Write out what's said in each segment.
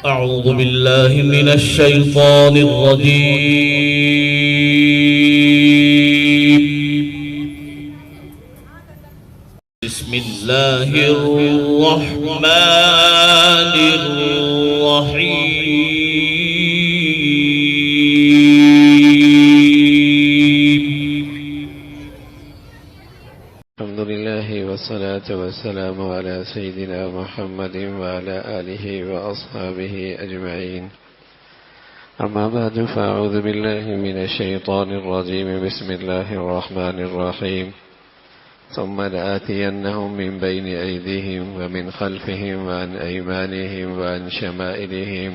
أعوذ بالله من الشيطان الرجيم. بسم الله الرحمن الرحيم. الحمد لله والصلاة والسلام على سيدنا محمد وعلى آله وأصحابه أجمعين. أما بعد فأعوذ بالله من الشيطان الرجيم. بسم الله الرحمن الرحيم. ثم لآتينهم من بين أيديهم ومن خلفهم وعن أيمانهم وعن شمائلهم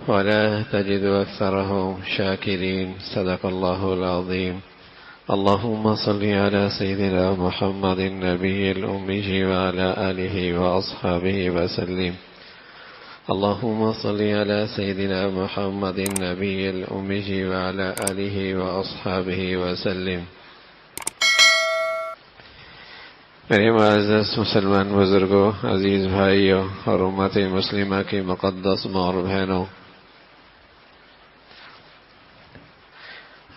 ولا تجد أكثرهم شاكرين. صدق الله العظيم. اللهم صل على سيدنا محمد النبي الأمي وعلى آله وأصحابه وسلم. اللهم صل على سيدنا محمد النبي الأمي وعلى آله وأصحابه وسلم. میرے معزز مسلمان بزرگوں، عزیز بھائیوں اور امت مسلمہ کی مقدس ماں اور بہنوں،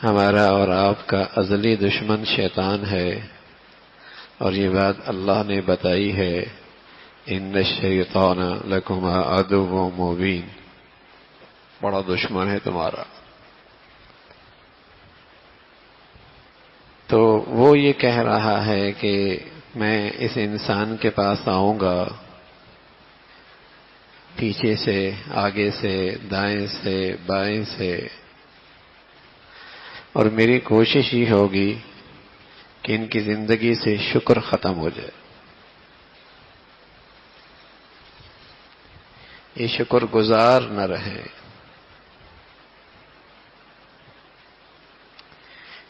ہمارا اور آپ کا ازلی دشمن شیطان ہے، اور یہ بات اللہ نے بتائی ہے، ان الشیطان لکما عدو مبین، بڑا دشمن ہے تمہارا۔ تو وہ یہ کہہ رہا ہے کہ میں اس انسان کے پاس آؤں گا، پیچھے سے، آگے سے، دائیں سے، بائیں سے، اور میری کوشش ہی ہوگی کہ ان کی زندگی سے شکر ختم ہو جائے، یہ شکر گزار نہ رہے،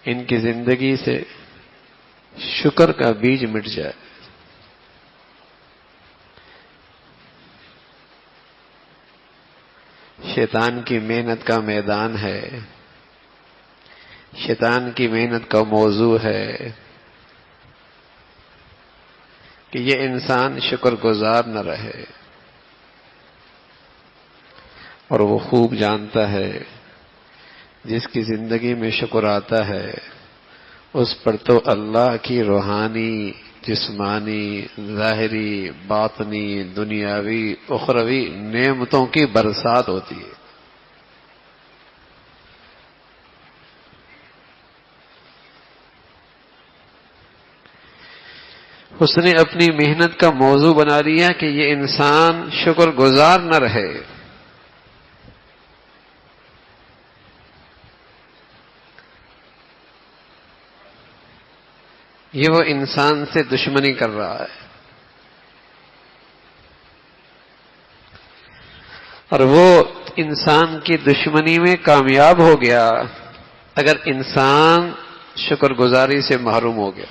ان کی زندگی سے شکر کا بیج مٹ جائے۔ شیطان کی محنت کا میدان ہے، شیطان کی محنت کا موضوع ہے کہ یہ انسان شکر گزار نہ رہے، اور وہ خوب جانتا ہے جس کی زندگی میں شکر آتا ہے اس پر تو اللہ کی روحانی، جسمانی، ظاہری، باطنی، دنیاوی، اخروی نعمتوں کی برسات ہوتی ہے۔ اس نے اپنی محنت کا موضوع بنا لیا کہ یہ انسان شکر گزار نہ رہے۔ یہ وہ انسان سے دشمنی کر رہا ہے، اور وہ انسان کی دشمنی میں کامیاب ہو گیا اگر انسان شکر گزاری سے محروم ہو گیا۔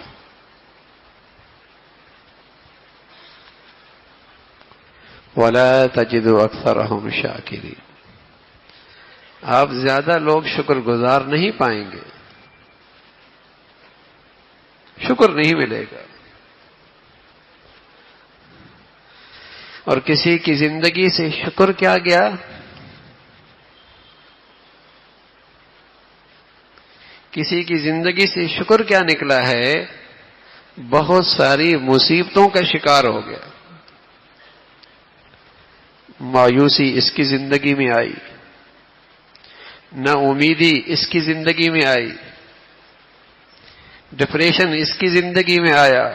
وَلَا تَجِدُ أَكْثَرَهُمْ شَاكِرِينَ، آپ زیادہ لوگ شکر گزار نہیں پائیں گے، شکر نہیں ملے گا۔ اور کسی کی زندگی سے شکر کیا گیا؟ کسی کی زندگی سے شکر کیا نکلا ہے؟ بہت ساری مصیبتوں کا شکار ہو گیا۔ مایوسی اس کی زندگی میں آئی، نا امیدی اس کی زندگی میں آئی، ڈپریشن اس کی زندگی میں آیا،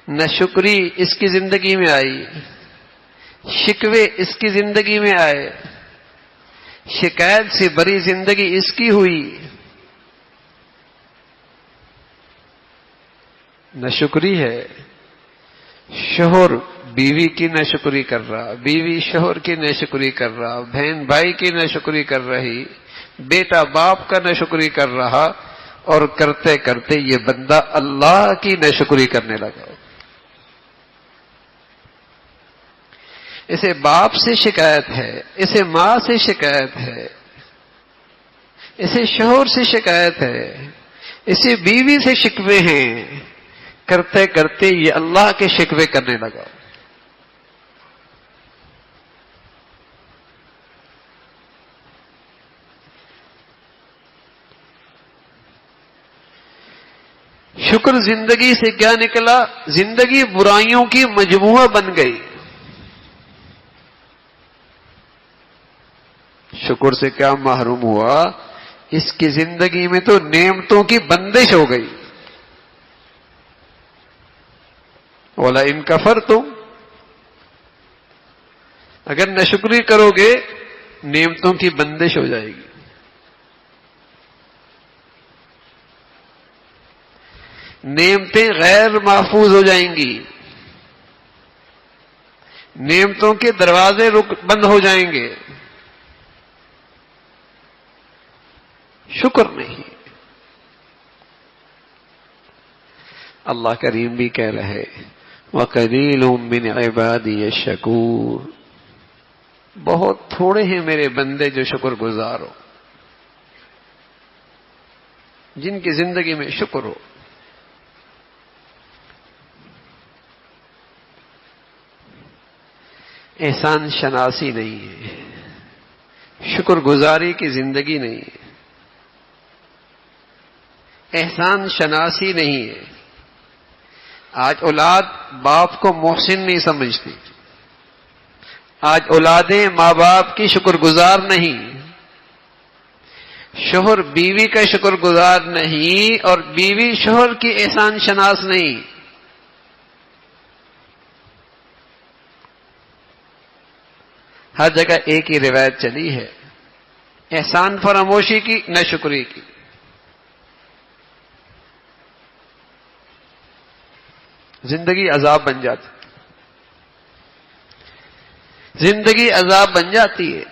ناشکری اس کی زندگی میں آئی، شکوے اس کی زندگی میں آئے، شکایت سے بری زندگی اس کی ہوئی، ناشکری ہے۔ شوہر بیوی کی ناشکری کر رہا، بیوی شوہر کی ناشکری کر رہا، بہن بھائی کی ناشکری کر رہی، بیٹا باپ کا ناشکری کر رہا، اور کرتے کرتے یہ بندہ اللہ کی ناشکری کرنے لگا۔ اسے باپ سے شکایت ہے، اسے ماں سے شکایت ہے، اسے شوہر سے شکایت ہے، اسی بیوی سے شکوے ہیں، کرتے کرتے یہ اللہ کے شکوے کرنے لگا۔ شکر زندگی سے کیا نکلا؟ زندگی برائیوں کی مجموعہ بن گئی۔ شکر سے کیا محروم ہوا؟ اس کی زندگی میں تو نعمتوں کی بندش ہو گئی۔ وَلَئِن كَفَرْتُمْ، اگر ناشکری کرو گے نعمتوں کی بندش ہو جائے گی۔ نعمتیں غیر محفوظ ہو جائیں گی، نعمتوں کے دروازے بند ہو جائیں گے۔ شکر نہیں۔ اللہ کریم بھی کہہ رہے وَقَلِيلٌ مِّنْ عِبَادِيَ الشَّكُورُ، بہت تھوڑے ہیں میرے بندے جو شکر گزار ہو، جن کی زندگی میں شکر ہو۔ احسان شناسی نہیں ہے، شکر گزاری کی زندگی نہیں ہے، احسان شناسی نہیں ہے۔ آج اولاد باپ کو محسن نہیں سمجھتی، آج اولادیں ماں باپ کی شکر گزار نہیں، شوہر بیوی کا شکر گزار نہیں، اور بیوی شوہر کی احسان شناس نہیں۔ ہر جگہ ایک ہی روایت چلی ہے، احسان فراموشی کی، ناشکری کی۔ زندگی عذاب بن جاتی، زندگی عذاب بن جاتی ہے۔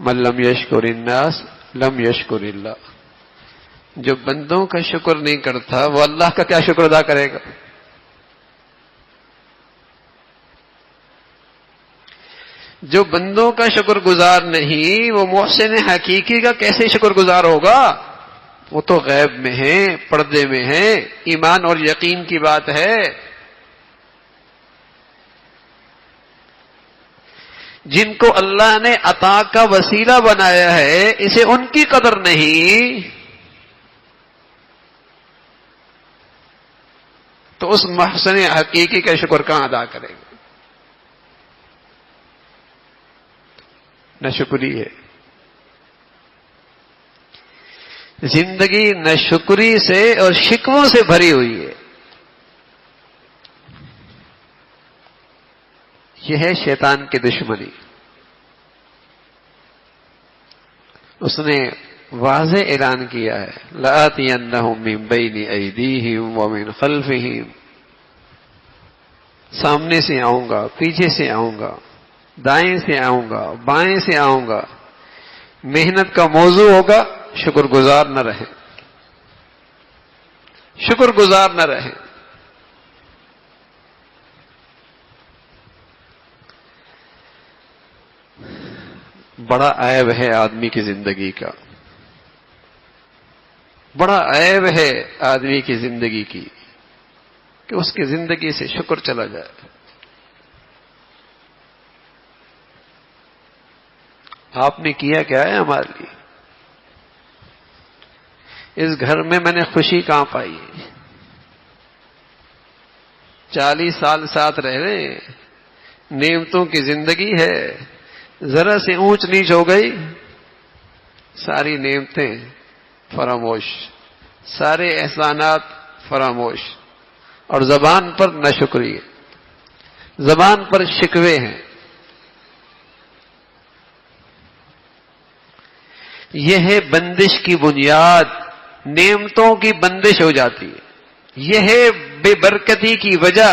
من لم یشکر الناس لم یشکر اللہ، جو بندوں کا شکر نہیں کرتا وہ اللہ کا کیا شکر ادا کرے گا؟ جو بندوں کا شکر گزار نہیں وہ محسن حقیقی کا کیسے شکر گزار ہوگا؟ وہ تو غیب میں ہے، پردے میں ہے، ایمان اور یقین کی بات ہے۔ جن کو اللہ نے عطا کا وسیلہ بنایا ہے اسے ان کی قدر نہیں، تو اس محسن حقیقی کا شکر کہاں ادا کرے گا؟ ناشکری ہے۔ زندگی ناشکری سے اور شکووں سے بھری ہوئی ہے۔ یہ ہے شیطان کی دشمنی۔ اس نے واضح اعلان کیا ہے لَآتِيَنَّهُم مِّن بَيْنِ أَيْدِيهِمْ وَمِنْ خَلْفِهِمْ، سامنے سے آؤں گا، پیچھے سے آؤں گا، دائیں سے آؤں گا، بائیں سے آؤں گا۔ محنت کا موضوع ہوگا شکر گزار نہ رہے، شکر گزار نہ رہے۔ بڑا عیب ہے آدمی کی زندگی کا، بڑا عیب ہے آدمی کی زندگی کی کہ اس کی زندگی سے شکر چلا جائے۔ آپ نے کیا کیا ہے ہمارے لیے؟ اس گھر میں میں نے خوشی کہاں پائی؟ 40 سال ساتھ رہ رہے ہیں، نعمتوں کی زندگی ہے، ذرا سے اونچ نیچ ہو گئی ساری نعمتیں فراموش، سارے احسانات فراموش، اور زبان پر ناشکری ہے، زبان پر شکوے ہیں۔ یہ ہے بندش کی بنیاد، نعمتوں کی بندش ہو جاتی ہے، یہ ہے بے برکتی کی وجہ،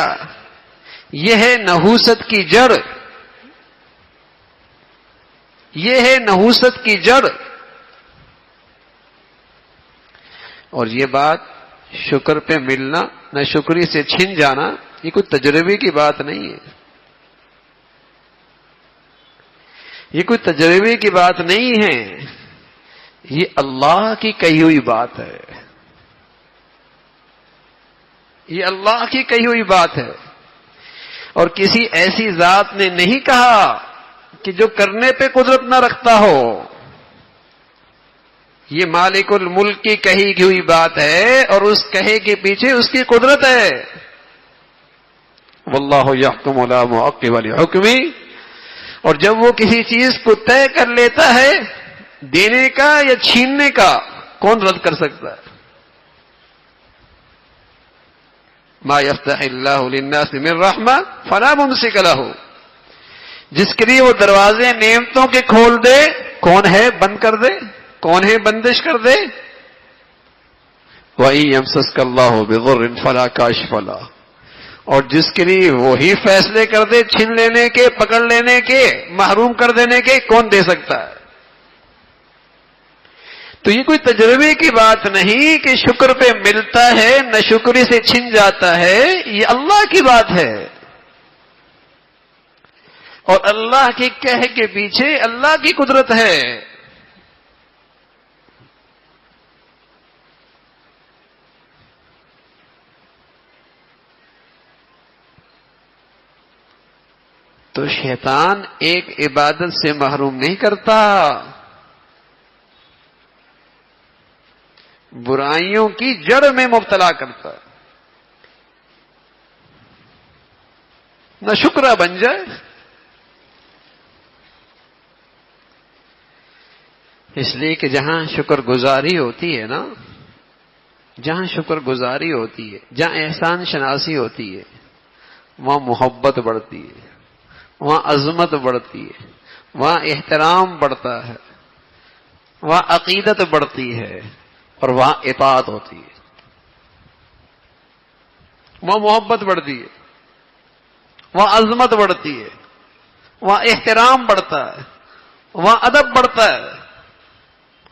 یہ ہے نحوست کی جڑ، یہ ہے نحوست کی جڑ۔ اور یہ بات شکر پہ ملنا، ناشکری سے چھن جانا، یہ کوئی تجربے کی بات نہیں ہے، یہ کوئی تجربے کی بات نہیں ہے، یہ اللہ کی کہی ہوئی بات ہے، یہ اللہ کی کہی ہوئی بات ہے، اور کسی ایسی ذات نے نہیں کہا کہ جو کرنے پہ قدرت نہ رکھتا ہو. یہ مالک الملک کی کہی ہوئی بات ہے، اور اس کہے کے پیچھے اس کی قدرت ہے. واللہ یحکم لا معقب لحکمہ. اور جب وہ کسی چیز کو طے کر لیتا ہے دینے کا یا چھیننے کا، کون رد کر سکتا ہے؟ ما یفتح اللہ للناس من رحمہ فلا ممسک لہ. جس کے لیے وہ دروازے نعمتوں کے کھول دے، کون ہے بند کر دے؟ کون ہے بندش کر دے؟ وَإِن يَمْسَسْكَ اللَّهُ بِضُرٍّ فَلَا كَاشِفَ لَهُ. اور جس کے لیے وہی فیصلے کر دے چھین لینے کے، پکڑ لینے کے، محروم کر دینے کے، کون دے سکتا ہے؟ تو یہ کوئی تجربے کی بات نہیں کہ شکر پہ ملتا ہے، نہ شکری سے چھن جاتا ہے. یہ اللہ کی بات ہے، اور اللہ کے کہہ کے پیچھے اللہ کی قدرت ہے. تو شیطان ایک عبادت سے محروم نہیں کرتا، برائیوں کی جڑ میں مبتلا کرتا. نہ شکرہ بن جائے. اس لیے کہ جہاں شکر گزاری ہوتی ہے نا، جہاں شکر گزاری ہوتی ہے، جہاں احسان شناسی ہوتی ہے، وہاں محبت بڑھتی ہے، وہاں عظمت بڑھتی ہے، وہاں احترام بڑھتا ہے، وہاں عقیدت بڑھتی ہے، اور وہاں اطاعت ہوتی ہے. وہاں محبت بڑھتی ہے، وہاں عظمت بڑھتی ہے، وہاں احترام بڑھتا ہے، وہاں ادب بڑھتا ہے،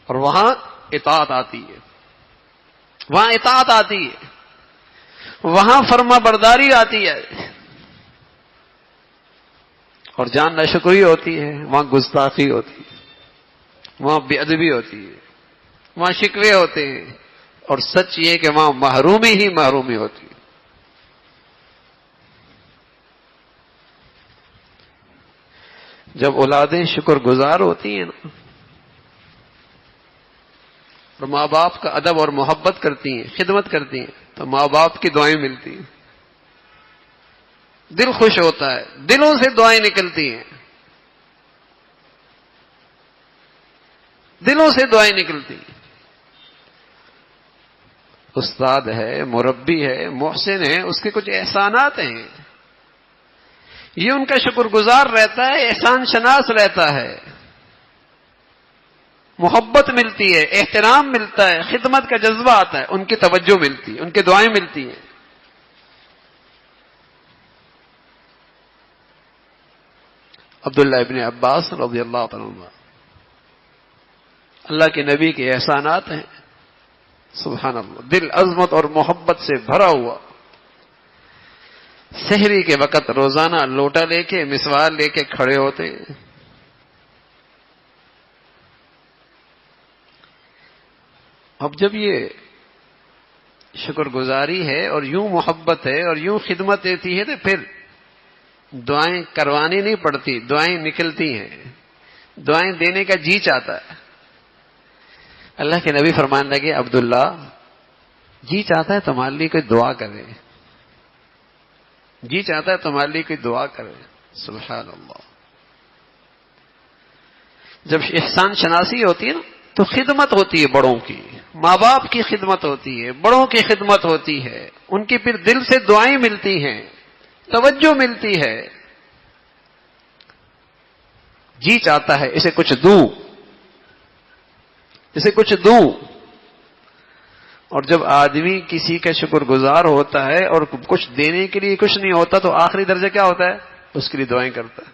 اور وہاں اطاعت آتی ہے. وہاں اطاعت آتی ہے، وہاں فرما برداری آتی ہے. اور جہاں ناشکری ہوتی ہے وہاں گستاخی ہوتی ہے، وہاں بے ادبی ہوتی ہے، وہاں شکوے ہوتے ہیں، اور سچ یہ کہ وہاں محرومی ہی محرومی ہوتی ہے. جب اولادیں شکر گزار ہوتی ہیں نا، اور ماں باپ کا ادب اور محبت کرتی ہیں، خدمت کرتی ہیں، تو ماں باپ کی دعائیں ملتی ہیں. دل خوش ہوتا ہے، دلوں سے دعائیں نکلتی ہیں، دلوں سے دعائیں نکلتی ہیں. استاد ہے، مربی ہے، محسن ہے، اس کے کچھ احسانات ہیں، یہ ان کا شکر گزار رہتا ہے، احسان شناس رہتا ہے. محبت ملتی ہے، احترام ملتا ہے، خدمت کا جذبہ آتا ہے، ان کی توجہ ملتی ہے، ان کی دعائیں ملتی ہیں. عبداللہ ابن عباس رضی اللہ تعالیٰ عنہ، اللہ کے نبی کے احسانات ہیں. سبحان اللہ، دل عظمت اور محبت سے بھرا ہوا. سحری کے وقت روزانہ لوٹا لے کے، مسوار لے کے کھڑے ہوتے ہیں. اب جب یہ شکر گزاری ہے اور یوں محبت ہے اور یوں خدمت دیتی ہے، تو پھر دعائیں کروانی نہیں پڑتی، دعائیں نکلتی ہیں، دعائیں دینے کا جی چاہتا ہے. اللہ کے نبی فرمان لگے، عبداللہ جی چاہتا ہے تمہارے لیے کوئی دعا کرے، جی چاہتا ہے تمہارے لیے کوئی دعا کرے. سبحان اللہ. جب احسان شناسی ہوتی ہے نا، تو خدمت ہوتی ہے بڑوں کی، ماں باپ کی خدمت ہوتی ہے، بڑوں کی خدمت ہوتی ہے، ان کی پھر دل سے دعائیں ملتی ہیں، توجہ ملتی ہے. جی چاہتا ہے اسے کچھ دوں، اسے کچھ دوں. اور جب آدمی کسی کا شکر گزار ہوتا ہے اور کچھ دینے کے لیے کچھ نہیں ہوتا، تو آخری درجہ کیا ہوتا ہے؟ اس کے لیے دعائیں کرتا ہے.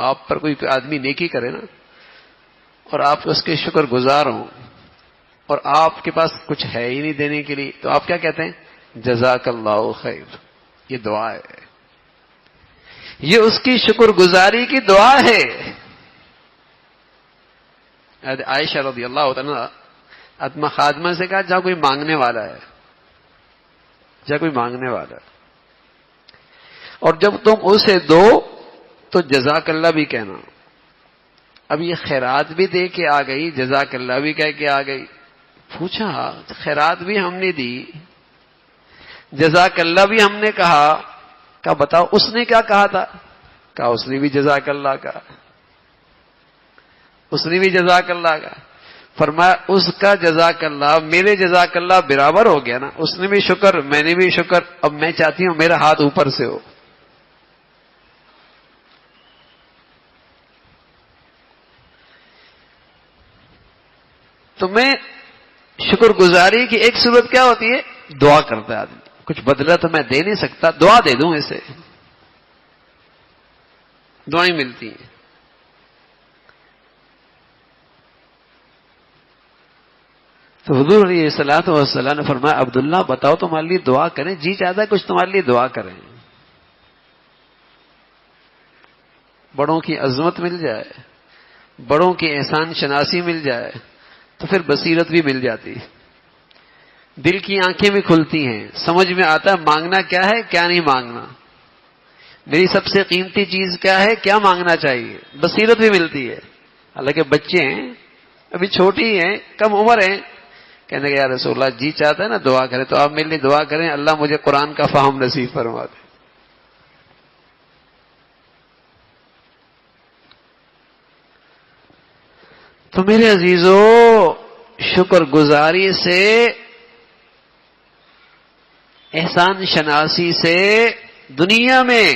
آپ پر کوئی آدمی نیکی کرے نا، اور آپ اس کے شکر گزار ہوں، اور آپ کے پاس کچھ ہے ہی نہیں دینے کے لیے، تو آپ کیا کہتے ہیں؟ جزاک اللہ خیر. یہ دعا ہے، یہ اس کی شکر گزاری کی دعا ہے. عائشہ رضی اللہ عنہا اتما خادمہ سے کہا جہاں کوئی مانگنے والا ہے، جہاں کوئی مانگنے والا ہے، اور جب تم اسے دو تو جزاک اللہ بھی کہنا. اب یہ خیرات بھی دے کے آ گئی، جزاک اللہ بھی کہہ کے آ گئی. پوچھا خیرات بھی ہم نے دی، جزاک اللہ بھی ہم نے کہا بتاؤ اس نے کیا کہا تھا؟ کہا اس نے بھی جزاک اللہ کہا، اس نے بھی جزاک اللہ کہا. فرمایا اس کا جزاک اللہ میرے جزاک اللہ برابر ہو گیا نا، اس نے بھی شکر میں نے بھی شکر. اب میں چاہتی ہوں میرا ہاتھ اوپر سے ہو. تو میں شکر گزاری کی ایک صورت کیا ہوتی ہے؟ دعا کرتا ہے آدمی. کچھ بدلہ تو میں دے نہیں سکتا، دعا دے دوں اسے. دعائیں ملتی ہیں. تو حضور علیہ الصلوۃ والسلام نے فرمایا عبداللہ بتاؤ تمہارے لیے دعا کریں، جی چاہتا ہے کچھ تمہارے لیے دعا کریں. بڑوں کی عظمت مل جائے، بڑوں کی احسان شناسی مل جائے تو پھر بصیرت بھی مل جاتی، دل کی آنکھیں بھی کھلتی ہیں، سمجھ میں آتا ہے مانگنا کیا ہے کیا نہیں مانگنا، میری سب سے قیمتی چیز کیا ہے کیا مانگنا چاہیے. بصیرت بھی ملتی ہے. حالانکہ بچے ہیں ابھی چھوٹی ہیں کم عمر ہیں، کہنے کہ یا رسول اللہ جی چاہتا ہے نا دعا کریں، تو آپ میرے لیے دعا کریں اللہ مجھے قرآن کا فہم نصیب فرما دے. تو میرے عزیزو شکر گزاری سے، احسان شناسی سے دنیا میں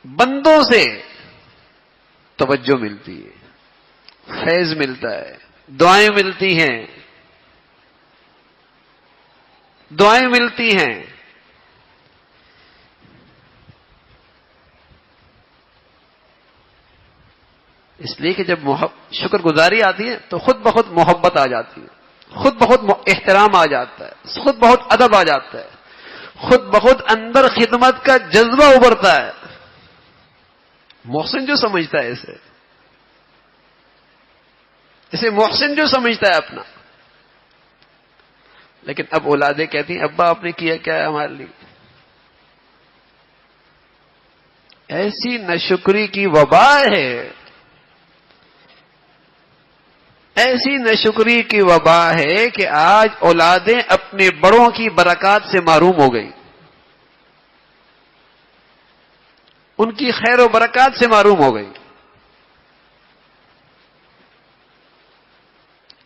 بندوں سے توجہ ملتی ہے، فیض ملتا ہے، دعائیں ملتی ہیں، دعائیں ملتی ہیں. اس لیے کہ جب شکر گزاری آتی ہے تو خود بخود محبت آ جاتی ہے، خود بخود احترام آ جاتا ہے، خود بہت ادب آ جاتا ہے، خود بخود اندر خدمت کا جذبہ ابھرتا ہے. محسن جو سمجھتا ہے اسے محسن جو سمجھتا ہے اپنا. لیکن اب اولادیں کہتی ہیں ابا آپ نے کیا کیا ہے ہمارے لیے؟ ایسی ناشکری کی وبا ہے، ایسی ناشکری کی وبا ہے کہ آج اولادیں اپنے بڑوں کی برکات سے محروم ہو گئی، ان کی خیر و برکات سے محروم ہو گئی.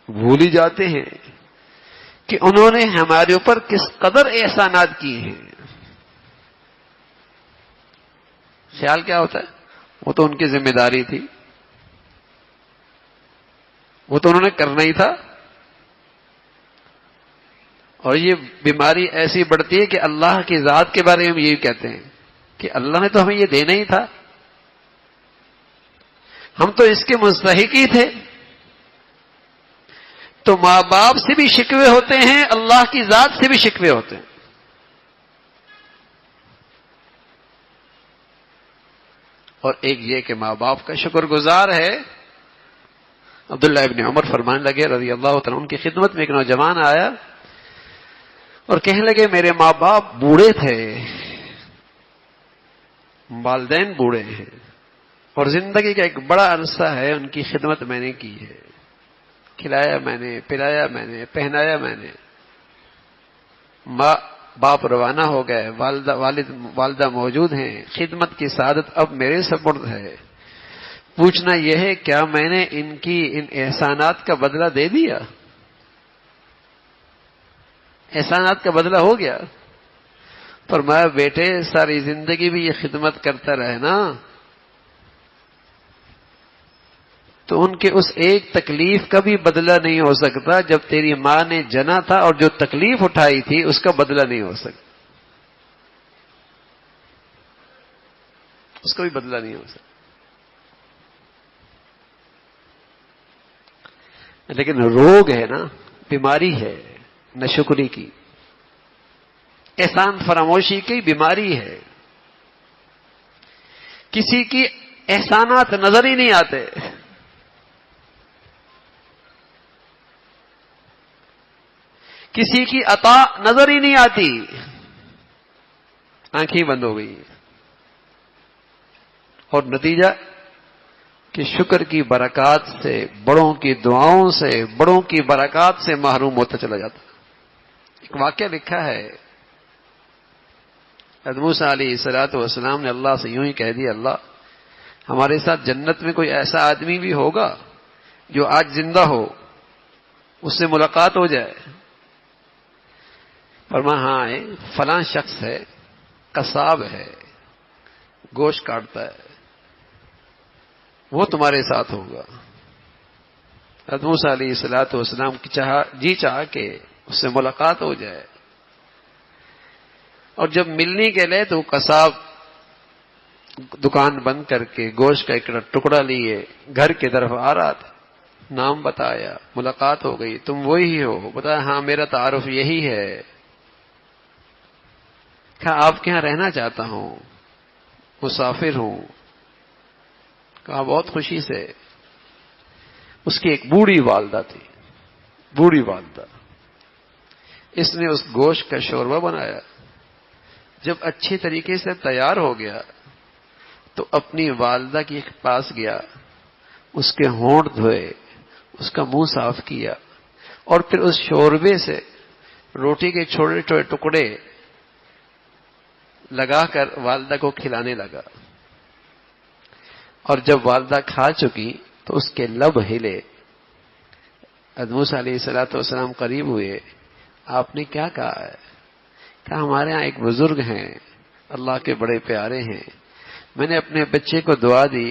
بھول ہی جاتے ہیں کہ انہوں نے ہمارے اوپر کس قدر احسانات کیے ہیں. خیال کیا ہوتا ہے وہ تو ان کی ذمہ داری تھی، وہ تو انہوں نے کرنا ہی تھا. اور یہ بیماری ایسی بڑھتی ہے کہ اللہ کی ذات کے بارے میں ہم یہی کہتے ہیں کہ اللہ نے تو ہمیں یہ دینا ہی تھا، ہم تو اس کے مستحق ہی تھے. تو ماں باپ سے بھی شکوے ہوتے ہیں، اللہ کی ذات سے بھی شکوے ہوتے ہیں. اور ایک یہ کہ ماں باپ کا شکر گزار ہے. عبداللہ ابن عمر فرمانے لگے رضی اللہ تعالیٰ ان کی خدمت میں ایک نوجوان آیا اور کہنے لگے میرے ماں باپ بوڑھے تھے، والدین بوڑھے ہیں، اور زندگی کا ایک بڑا عرصہ ہے ان کی خدمت میں نے کی ہے، کھلایا میں نے، پلایا میں نے، پہنایا میں نے. ماں باپ روانہ ہو گئے، والدہ موجود ہیں، خدمت کی سعادت اب میرے سپرد ہے. پوچھنا یہ ہے کیا میں نے ان احسانات کا بدلہ دے دیا؟ احسانات کا بدلہ ہو گیا؟ فرمایا بیٹے ساری زندگی بھی یہ خدمت کرتا رہے نا تو ان کے اس ایک تکلیف کا بھی بدلہ نہیں ہو سکتا جب تیری ماں نے جنا تھا، اور جو تکلیف اٹھائی تھی اس کا بدلہ نہیں ہو سکتا، اس کا بھی بدلہ نہیں ہو سکتا. لیکن روگ ہے نا، بیماری ہے ناشکری کی، احسان فراموشی کی بیماری ہے. کسی کی احسانات نظر ہی نہیں آتے، کسی کی عطا نظر ہی نہیں آتی، آنکھیں بند ہو گئی، اور نتیجہ کہ شکر کی برکات سے، بڑوں کی دعاؤں سے، بڑوں کی برکات سے محروم ہوتا چلا جاتا۔ ایک واقعہ لکھا ہے، حضرت موسیٰ علیہ السلام نے اللہ سے یوں ہی کہہ دیا، اللہ ہمارے ساتھ جنت میں کوئی ایسا آدمی بھی ہوگا جو آج زندہ ہو، اس سے ملاقات ہو جائے؟ فرمایا ہاں ہے، فلاں شخص ہے، قصاب ہے، گوشت کاٹتا ہے، وہ تمہارے ساتھ ہوگا۔ حضرت موسیٰ علیہ السلام کی چاہ کہ اس سے ملاقات ہو جائے، اور جب ملنے کے لئے تو قصاب دکان بند کر کے گوشت کا ایک ٹکڑا لیے گھر کی طرف آ رہا تھا، نام بتایا، ملاقات ہو گئی، تم وہی ہو؟ بتایا ہاں میرا تعارف یہی ہے۔ کہا آپ کے یہاں رہنا چاہتا ہوں، مسافر ہوں۔ کہا بہت خوشی سے۔ اس کی ایک بوڑھی والدہ تھی، بوڑھی والدہ۔ اس نے اس گوشت کا شوربہ بنایا، جب اچھی طریقے سے تیار ہو گیا تو اپنی والدہ کے پاس گیا، اس کے ہونٹ دھوئے، اس کا منہ صاف کیا، اور پھر اس شوربے سے روٹی کے چھوٹے چھوٹے ٹکڑے لگا کر والدہ کو کھلانے لگا۔ اور جب والدہ کھا چکی تو اس کے لب ہلے۔ حضرت موسیٰ علیہ السلام قریب ہوئے، آپ نے کیا کہا ہے؟ کہا ہمارے ہاں ایک بزرگ ہیں، اللہ کے بڑے پیارے ہیں، میں نے اپنے بچے کو دعا دی،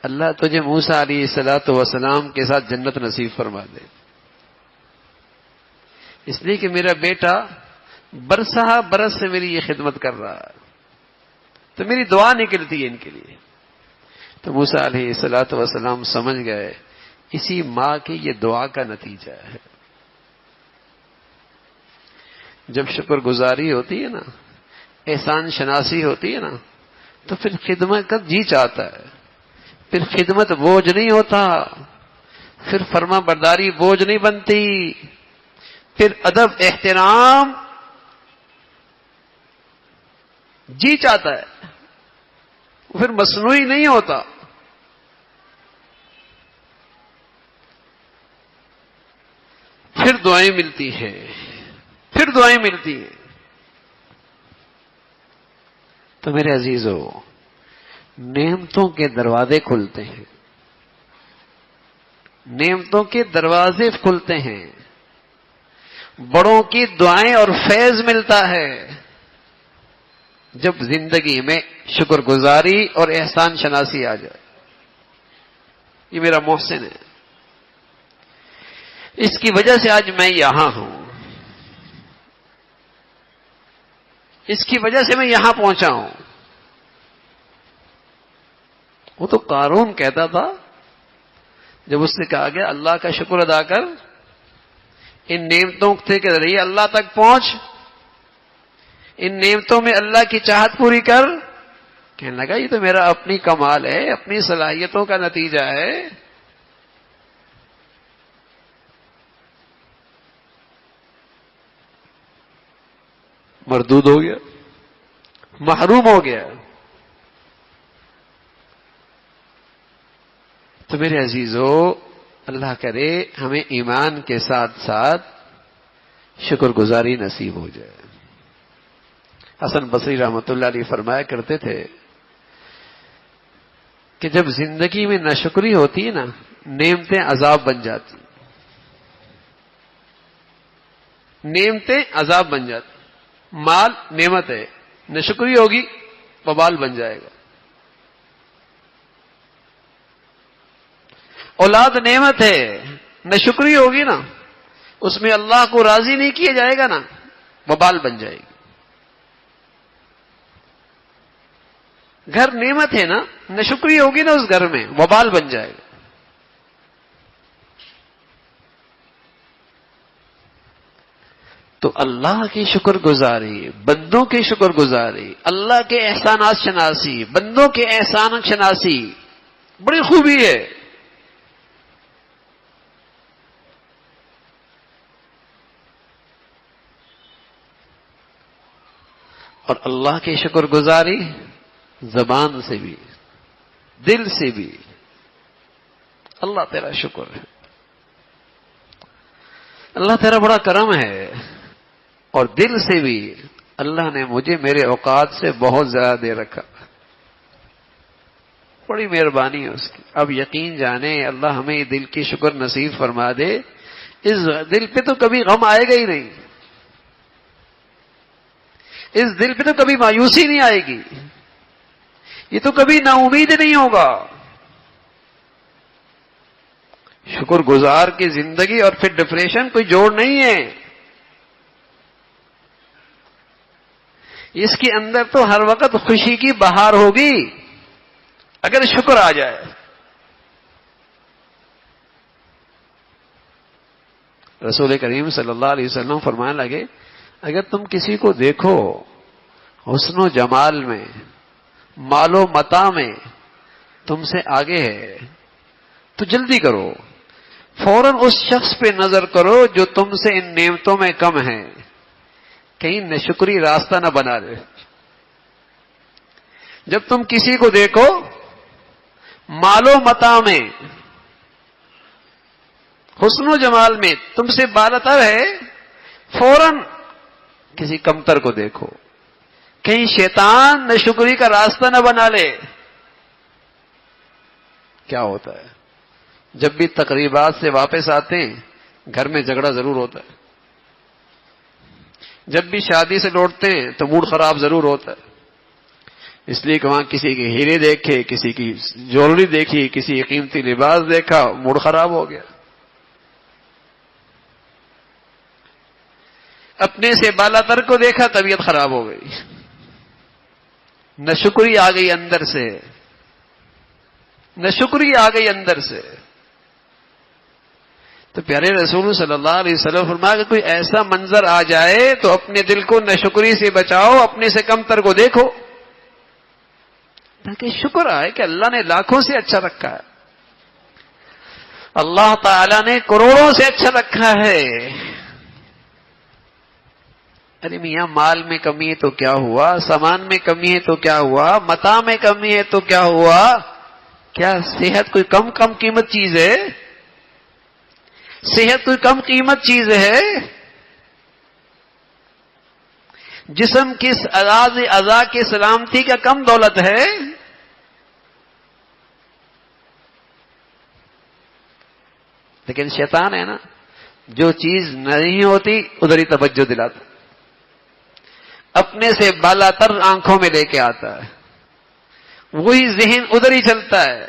اللہ تجھے موسیٰ علیہ السلام کے ساتھ جنت نصیب فرما دے، اس لیے کہ میرا بیٹا برسہ برس سے میری یہ خدمت کر رہا ہے، تو میری دعا نکلتی ہے ان کے لیے۔ تو موسیٰ علیہ السلام سمجھ گئے اسی ماں کی یہ دعا کا نتیجہ ہے۔ جب شکر گزاری ہوتی ہے نا، احسان شناسی ہوتی ہے نا، تو پھر خدمت کا جی چاہتا ہے، پھر خدمت بوجھ نہیں ہوتا، پھر فرما برداری بوجھ نہیں بنتی، پھر ادب احترام جی چاہتا ہے، پھر مصنوعی نہیں ہوتا۔ پھر دعائیں ملتی ہیں، پھر دعائیں ملتی ہیں۔ تو میرے عزیزو، نعمتوں کے دروازے کھلتے ہیں، نعمتوں کے دروازے کھلتے ہیں، بڑوں کی دعائیں اور فیض ملتا ہے جب زندگی میں شکر گزاری اور احسان شناسی آ جائے۔ یہ میرا محسن ہے، اس کی وجہ سے آج میں یہاں ہوں، اس کی وجہ سے میں یہاں پہنچا ہوں۔ وہ تو قارون کہتا تھا جب اس سے کہا گیا اللہ کا شکر ادا کر، ان نعمتوں سے کے ذریعے اللہ تک پہنچ، ان نعمتوں میں اللہ کی چاہت پوری کر، کہنے لگا یہ تو میرا اپنی کمال ہے، اپنی صلاحیتوں کا نتیجہ ہے۔ مردود ہو گیا، محروم ہو گیا۔ تو میرے عزیزو، اللہ کرے ہمیں ایمان کے ساتھ ساتھ شکر گزاری نصیب ہو جائے۔ حسن بصری رحمۃ اللہ علیہ فرمایا کرتے تھے کہ جب زندگی میں ناشکری ہوتی ہے نا، نعمتیں عذاب بن جاتی، نعمتیں عذاب بن جاتی۔ مال نعمت ہے، ناشکری ہوگی وبال بن جائے گا۔ اولاد نعمت ہے، ناشکری ہوگی نا، اس میں اللہ کو راضی نہیں کیا جائے گا نا، وبال بن جائے گی۔ گھر نعمت ہے نا، ناشکری ہوگی نا اس گھر میں، وبال بن جائے گا۔ تو اللہ کی شکر گزاری، بندوں کی شکر گزاری، اللہ کے احسانات شناسی، بندوں کے احسانات شناسی بڑی خوبی ہے۔ اور اللہ کی شکر گزاری زبان سے بھی، دل سے بھی، اللہ تیرا شکر ہے، اللہ تیرا بڑا کرم ہے، اور دل سے بھی اللہ نے مجھے میرے اوقات سے بہت زیادہ دے رکھا، بڑی مہربانی ہے اس کی۔ اب یقین جانے اللہ ہمیں دل کی شکر نصیب فرما دے، اس دل پہ تو کبھی غم آئے گا ہی نہیں، اس دل پہ تو کبھی مایوسی نہیں آئے گی، یہ تو کبھی نا امید نہیں ہوگا۔ شکر گزار کی زندگی اور پھر ڈپریشن کوئی جوڑ نہیں ہے، اس کے اندر تو ہر وقت خوشی کی بہار ہوگی اگر شکر آ جائے۔ رسول کریم صلی اللہ علیہ وسلم فرمانے لگے، اگر تم کسی کو دیکھو حسن و جمال میں، مال و متاع میں تم سے آگے ہے تو جلدی کرو، فوراً اس شخص پہ نظر کرو جو تم سے ان نعمتوں میں کم ہے، کہیں ناشکری راستہ نہ بنا لے۔ جب تم کسی کو دیکھو مال و متاع میں، حسن و جمال میں تم سے بالاتر ہے، فوراً کسی کمتر کو دیکھو، کہیں شیطان ناشکری کا راستہ نہ بنا لے۔ کیا ہوتا ہے جب بھی تقریبات سے واپس آتے ہیں گھر میں جھگڑا ضرور ہوتا ہے، جب بھی شادی سے لوٹتے ہیں تو موڈ خراب ضرور ہوتا ہے، اس لیے کہ وہاں کسی کے ہیرے دیکھے، کسی کی جویلری دیکھی، کسی قیمتی لباس دیکھا، موڈ خراب ہو گیا۔ اپنے سے بالاتر کو دیکھا، طبیعت خراب ہو گئی، ناشکری آ گئی اندر سے، ناشکری آ گئی اندر سے۔ تو پیارے رسول صلی اللہ علیہ وسلم فرمایا کہ کوئی ایسا منظر آ جائے تو اپنے دل کو ناشکری سے بچاؤ، اپنے سے کمتر کو دیکھو، تاکہ شکر آئے کہ اللہ نے لاکھوں سے اچھا رکھا ہے، اللہ تعالی نے کروڑوں سے اچھا رکھا ہے۔ ارے میاں مال میں کمی ہے تو کیا ہوا، سامان میں کمی ہے تو کیا ہوا، متاع میں کمی ہے تو کیا ہوا، کیا صحت کوئی کم قیمت چیز ہے؟ صحت کوئی کم قیمت چیز ہے؟ جسم کس اعضاء کی سلامتی کا کم دولت ہے؟ لیکن شیطان ہے نا، جو چیز نہیں ہوتی ادھر ہی توجہ دلاتا، اپنے سے بالاتر آنکھوں میں لے کے آتا ہے، وہی ذہن ادھر ہی چلتا ہے،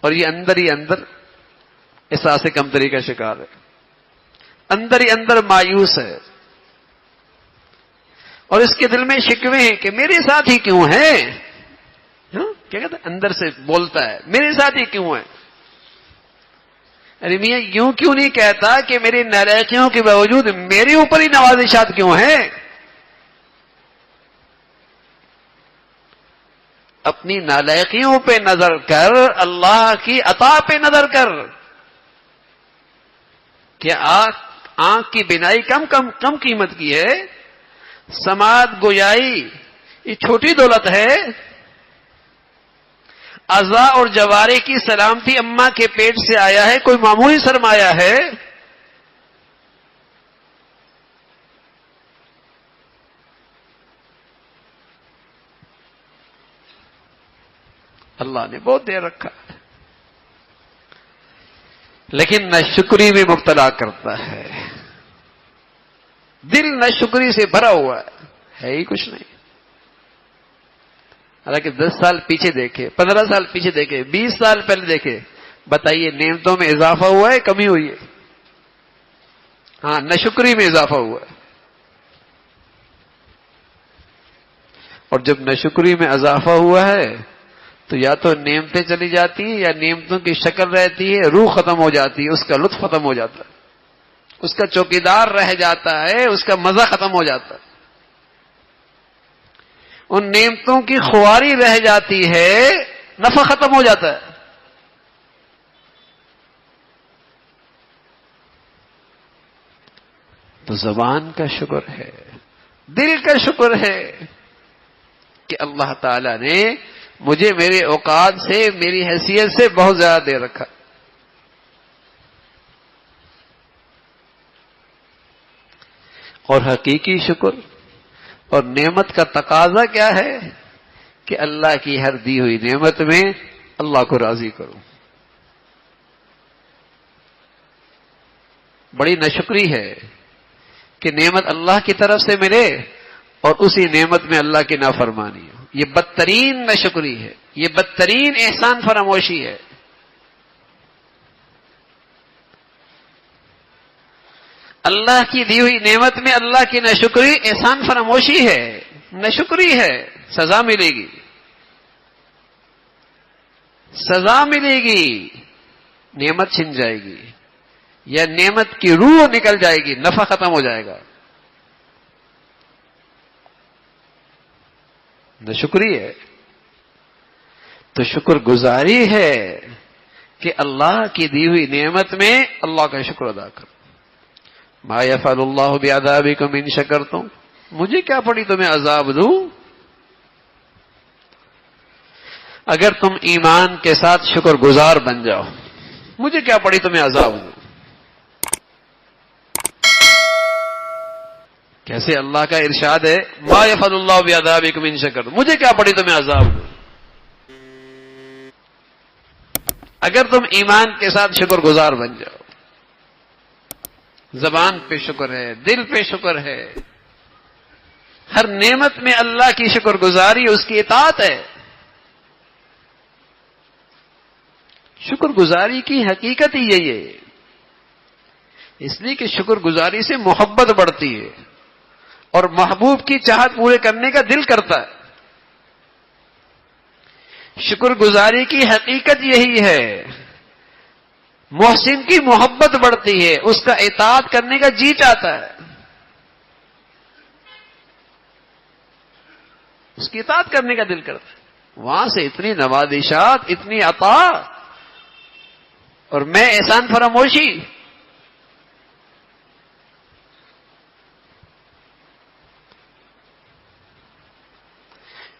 اور یہ اندر ہی اندر احساس کمتری کا شکار ہے، اندر ہی اندر مایوس ہے، اور اس کے دل میں شکوے ہیں کہ میرے ساتھ ہی کیوں ہے، کیا کہتے ہیں، اندر سے بولتا ہے میرے ساتھ ہی کیوں ہے۔ ارے میاں یوں کیوں نہیں کہتا کہ میری نالائقیوں کے باوجود میرے اوپر ہی نوازشات کیوں ہیں؟ اپنی نالائقیوں پہ نظر کر، اللہ کی عطا پہ نظر کر۔ کیا آنکھ کی بینائی کم قیمت کی ہے؟ سماعت گویائی یہ چھوٹی دولت ہے؟ اعضاء اور جوارے کی سلامتی اماں کے پیٹ سے آیا ہے، کوئی معمولی سرمایہ ہے؟ اللہ نے بہت دے رکھا ہے، لیکن ناشکری میں مبتلا کرتا ہے، دل ناشکری سے بھرا ہوا ہے ہی کچھ نہیں۔ حالانکہ 10 سال پیچھے دیکھے، 15 سال پیچھے دیکھے، 20 سال پہلے دیکھے، بتائیے نعمتوں میں اضافہ ہوا ہے کمی ہوئی ہے؟ ہاں، ناشکری میں اضافہ ہوا ہے۔ اور جب ناشکری میں اضافہ ہوا ہے تو یا تو نعمتیں چلی جاتی ہیں، یا نعمتوں کی شکل رہتی ہے، روح ختم ہو جاتی ہے، اس کا لطف ختم ہو جاتا ہے، اس کا چوکیدار رہ جاتا ہے، اس کا مزہ ختم ہو جاتا ہے، ان نعمتوں کی خواری رہ جاتی ہے، نفع ختم ہو جاتا ہے۔ تو زبان کا شکر ہے، دل کا شکر ہے، کہ اللہ تعالی نے مجھے میرے اوقات سے، میری حیثیت سے بہت زیادہ دے رکھا. اور حقیقی شکر اور نعمت کا تقاضا کیا ہے کہ اللہ کی ہر دی ہوئی نعمت میں اللہ کو راضی کروں. بڑی ناشکری ہے کہ نعمت اللہ کی طرف سے ملے اور اسی نعمت میں اللہ کی نافرمانی ہو. یہ بدترین ناشکری ہے، یہ بدترین احسان فراموشی ہے. اللہ کی دی ہوئی نعمت میں اللہ کی ناشکری احسان فراموشی ہے، ناشکری ہے. سزا ملے گی، سزا ملے گی. نعمت چھن جائے گی یا نعمت کی روح نکل جائے گی، نفع ختم ہو جائے گا. ناشکری ہے. تو شکر گزاری ہے کہ اللہ کی دی ہوئی نعمت میں اللہ کا شکر ادا کرو. ما یفعل اللہ بعذابکم ان شکرتم، مجھے کیا پڑی تمہیں عذاب دوں اگر تم ایمان کے ساتھ شکر گزار بن جاؤ. مجھے کیا پڑی تمہیں عذاب دوں. کیسے اللہ کا ارشاد ہے ما یفعل اللہ بعذابکم ان شکرتم، مجھے کیا پڑی تمہیں عذاب دوں. اگر تم ایمان کے ساتھ شکر گزار بن جاؤ، زبان پہ شکر ہے، دل پہ شکر ہے، ہر نعمت میں اللہ کی شکر گزاری، اس کی اطاعت ہے. شکر گزاری کی حقیقت ہی یہی ہے. اس لیے کہ شکر گزاری سے محبت بڑھتی ہے اور محبوب کی چاہت پورے کرنے کا دل کرتا ہے. شکر گزاری کی حقیقت یہی ہے. محسن کی محبت بڑھتی ہے، اس کا اطاعت کرنے کا جی چاہتا ہے، اس کی اطاعت کرنے کا دل کرتا ہے. وہاں سے اتنی نوازشات، اتنی عطا اور میں احسان فراموشی.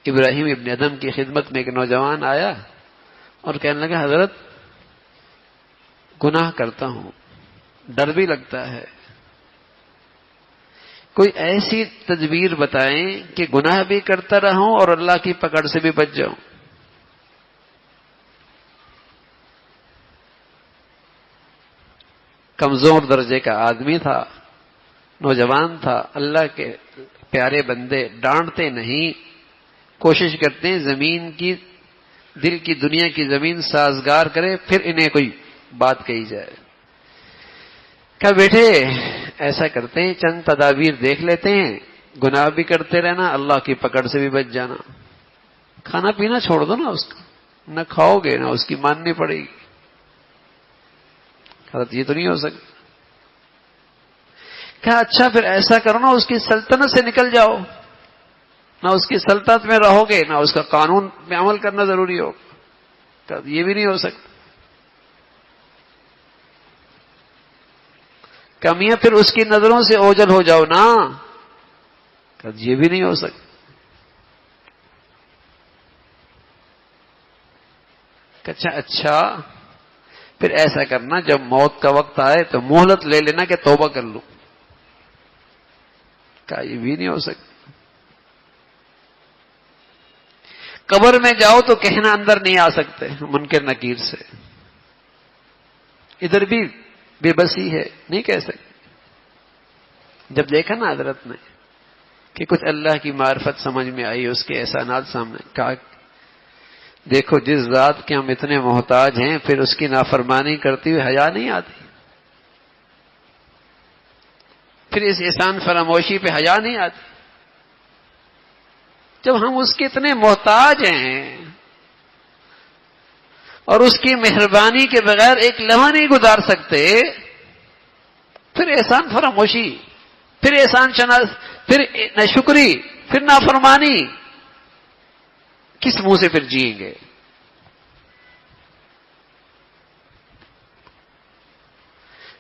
ابراہیم ابن ادم کی خدمت میں ایک نوجوان آیا اور کہنے لگا حضرت گناہ کرتا ہوں، ڈر بھی لگتا ہے، کوئی ایسی تدبیر بتائیں کہ گناہ بھی کرتا رہوں اور اللہ کی پکڑ سے بھی بچ جاؤں. کمزور درجے کا آدمی تھا، نوجوان تھا. اللہ کے پیارے بندے ڈانٹتے نہیں، کوشش کرتے ہیں زمین کی، دل کی دنیا کی زمین سازگار کرے، پھر انہیں کوئی بات کہی جائے. کہا بیٹے ایسا کرتے ہیں، چند تدابیر دیکھ لیتے ہیں، گناہ بھی کرتے رہنا، اللہ کی پکڑ سے بھی بچ جانا. کھانا پینا چھوڑ دو نا اس کا، نہ کھاؤ گے نہ اس کی ماننی پڑے گی. حضرت یہ تو نہیں ہو سکتا. کہا اچھا پھر ایسا کرو نا، اس کی سلطنت سے نکل جاؤ، نہ اس کی سلطنت میں رہو گے نہ اس کا قانون میں عمل کرنا ضروری ہو. کہا یہ بھی نہیں ہو سکتا. کمیاں پھر اس کی نظروں سے اوجھل ہو جاؤ نا. کہا یہ بھی نہیں ہو سکتا. اچھا پھر ایسا کرنا جب موت کا وقت آئے تو مہلت لے لینا کہ توبہ کر لوں. کہا یہ بھی نہیں ہو سکتا. قبر میں جاؤ تو کہنا اندر نہیں آ سکتے منکر نکیر سے. ادھر بھی بے بسی ہے، نہیں کہہ سکتے. جب دیکھا نا حضرت نے کہ کچھ اللہ کی معرفت سمجھ میں آئی، اس کے احسانات سامنے، کہا دیکھو جس ذات کے ہم اتنے محتاج ہیں پھر اس کی نافرمانی کرتی ہوئی حیا نہیں آتی، پھر اس احسان فراموشی پہ حیا نہیں آتی. جب ہم اس کے اتنے محتاج ہیں اور اس کی مہربانی کے بغیر ایک لمحہ نہیں گزار سکتے، پھر احسان فراموشی، پھر احسان شناس، پھر ناشکری، پھر نافرمانی، کس منہ سے پھر جئیں گے؟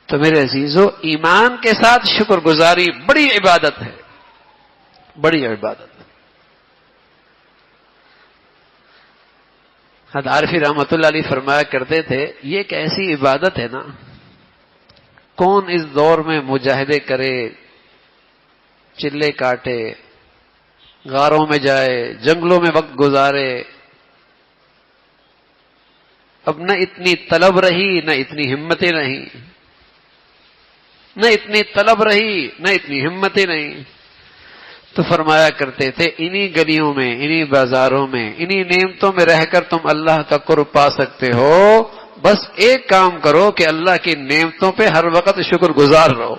تو میرے عزیزو، ایمان کے ساتھ شکر گزاری بڑی عبادت ہے، بڑی عبادت ہے. حضرت عارفی رحمۃ اللہ علیہ فرمایا کرتے تھے یہ ایک ایسی عبادت ہے نا، کون اس دور میں مجاہدے کرے، چلے کاٹے، غاروں میں جائے، جنگلوں میں وقت گزارے، اب نہ اتنی طلب رہی نہ اتنی ہمتیں رہیں، نہ اتنی طلب رہی نہ اتنی ہمتیں نہیں، تو فرمایا کرتے تھے انہی گلیوں میں، انہی بازاروں میں، انہی نعمتوں میں رہ کر تم اللہ کا قرب پا سکتے ہو، بس ایک کام کرو کہ اللہ کی نعمتوں پہ ہر وقت شکر گزار رہو۔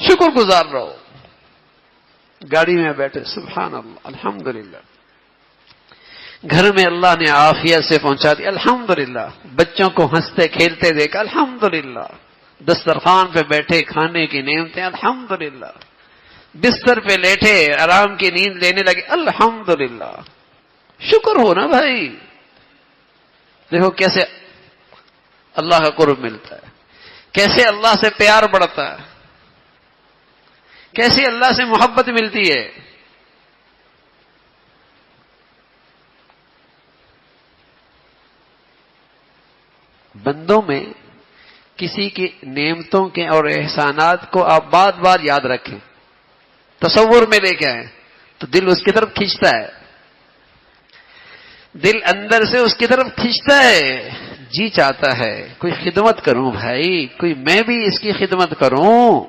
شکر گزار رہو، گاڑی میں بیٹھے سبحان اللہ الحمدللہ، گھر میں اللہ نے عافیت سے پہنچا دی الحمدللہ، بچوں کو ہنستے کھیلتے دیکھا الحمدللہ، دسترخوان پہ بیٹھے کھانے کی نعمتیں الحمدللہ، بستر پہ لیٹے آرام کی نیند لینے لگے الحمدللہ۔ شکر ہو نا بھائی، دیکھو کیسے اللہ کا قرب ملتا ہے، کیسے اللہ سے پیار بڑھتا ہے، کیسے اللہ سے محبت ملتی ہے۔ بندوں میں کسی کی نعمتوں کے اور احسانات کو آپ بار بار یاد رکھیں، تصور میں لے کے آئیں تو دل اس کی طرف کھینچتا ہے، دل اندر سے اس کی طرف کھینچتا ہے، جی چاہتا ہے کوئی خدمت کروں بھائی، کوئی میں بھی اس کی خدمت کروں،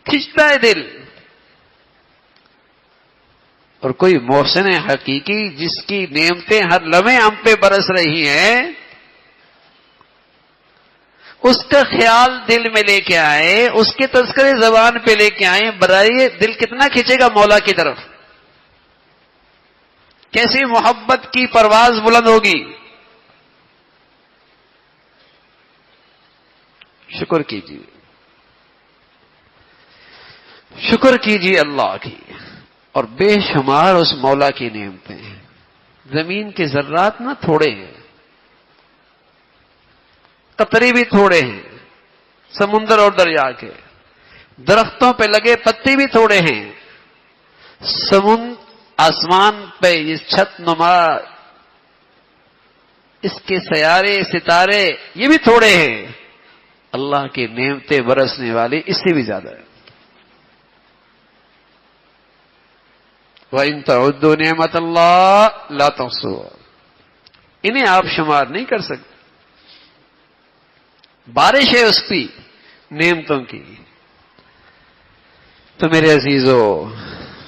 کھینچتا ہے دل۔ اور کوئی محسن حقیقی جس کی نعمتیں ہر لمحے ہم پہ برس رہی ہیں، اس کا خیال دل میں لے کے آئے، اس کے تذکرے زبان پہ لے کے آئے، برائے دل کتنا کھینچے گا مولا کی طرف، کیسی محبت کی پرواز بلند ہوگی۔ شکر کیجیے، شکر کیجیے اللہ کی، اور بے شمار اس مولا کی نعمتیں ہیں۔ زمین کے ذرات نہ تھوڑے ہیں، قطرے بھی تھوڑے ہیں، سمندر اور دریا کے، درختوں پہ لگے پتے بھی تھوڑے ہیں، آسمان پہ یہ چھت نما اس کے سیارے ستارے یہ بھی تھوڑے ہیں، اللہ کی نعمتیں برسنے والی اس سے بھی زیادہ ہے۔ وَإِن تَعُدُّوا نِعْمَتَ اللَّهِ لَا تُحْصُوهَا، انہیں آپ شمار نہیں کر سکتے۔ بارش ہے اس کی نعمتوں کی، تو میرے عزیزو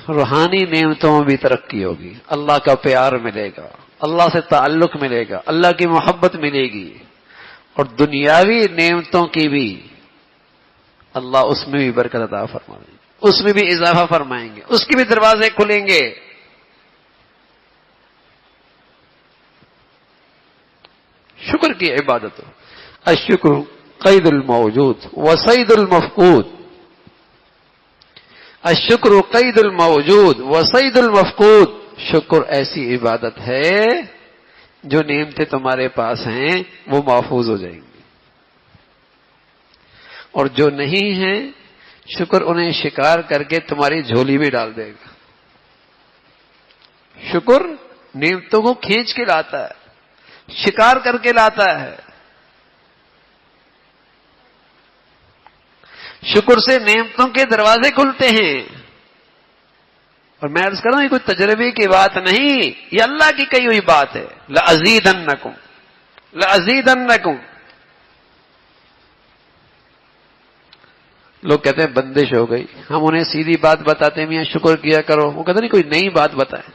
روحانی نعمتوں میں بھی ترقی ہوگی، اللہ کا پیار ملے گا، اللہ سے تعلق ملے گا، اللہ کی محبت ملے گی، اور دنیاوی نعمتوں کی بھی اللہ اس میں بھی برکت عطا فرمائیں گے، اس میں بھی اضافہ فرمائیں گے، اس کے بھی دروازے کھلیں گے۔ شکر کی عبادت، الشکر قید الموجود وصید المفقود، الشکر قید الموجود وصید المفقود، شکر ایسی عبادت ہے جو نعمتیں تمہارے پاس ہیں وہ محفوظ ہو جائیں گی، اور جو نہیں ہیں شکر انہیں شکار کر کے تمہاری جھولی میں ڈال دے گا۔ شکر نعمتوں کو کھینچ کے لاتا ہے، شکار کر کے لاتا ہے۔ شکر سے نعمتوں کے دروازے کھلتے ہیں، اور میں عرض کروں یہ کوئی تجربے کی بات نہیں، یہ اللہ کی کہی ہوئی بات ہے، لَأَزِيدَنَّكُمْ لَأَزِيدَنَّكُمْ۔ لوگ کہتے ہیں بندش ہو گئی، ہم انہیں سیدھی بات بتاتے ہیں میاں شکر کیا کرو، وہ کہتے نہیں کوئی نئی بات بتائیں،